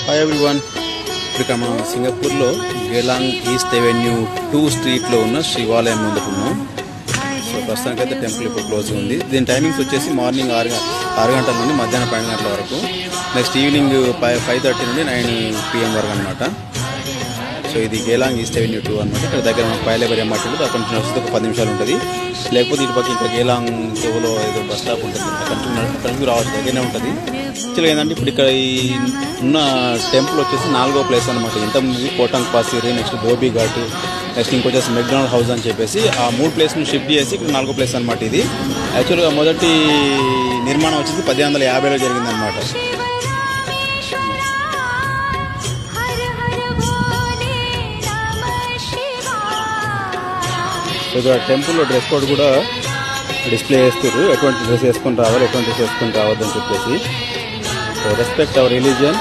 Hi everyone. ఇక్కడ మనం సింగపూర్లో గెలాంగ్ ఈస్ట్ అవెన్యూ 2 స్ట్రీట్లో ఉన్న శివాలయం ముందుకున్నాం. సో ప్రస్తుతానికి అయితే టెంపుల్ ఇప్పుడు క్లోజ్ ఉంది. దీని టైమింగ్స్ వచ్చేసి మార్నింగ్ 6 గంటల నుండి మధ్యాహ్నం 12 గంటల వరకు, నెక్స్ట్ ఈవినింగ్ 5:30 నుండి 9 PM వరకు అనమాట. సో ఇది గెలాంగ్ ఈస్ట్ అవెన్యూ 2 అనమాట. ఇక్కడ దగ్గర మనకు పైలేబరి ఎంఆర్టీ ఉంటుంది, అక్కడ నుంచి నడిస్తే ఒక 10 నిమిషాలు ఉంటుంది. లేకపోతే ఇటు పక్క ఇంకా గెలాంగ్ తోలో ఏదో బస్ స్టాప్ ఉంటుంది, అక్కడ నుంచి రావచ్చు, దగ్గరనే ఉంటుంది. యాక్చువల్గా ఏంటంటే ఇప్పుడు ఇక్కడ ఈ ఉన్న టెంపుల్ వచ్చేసి 4వ ప్లేస్ అనమాట. ఇంతకుముందు కోటంగ్ పాసిరి, నెక్స్ట్ ధోబీ ఘాట్, నెక్స్ట్ ఇంకొచ్చేసి మెక్డొనాల్డ్ హౌస్ అని చెప్పేసి ఆ 3 ప్లేస్ని షిఫ్ట్ చేసి ఇక్కడ 4వ ప్లేస్ అనమాట. ఇది యాక్చువల్గా మొదటి నిర్మాణం వచ్చేసి 1850లో జరిగిందనమాట. ఇక్కడ టెంపుల్లో డ్రెస్ కోడ్ కూడా డిస్ప్లే చేస్తారు, ఎటువంటి డ్రెస్ వేసుకొని రావాలి, ఎటువంటి డ్రెస్ వేసుకొని రావద్దని చెప్పేసి. So respect hour religion,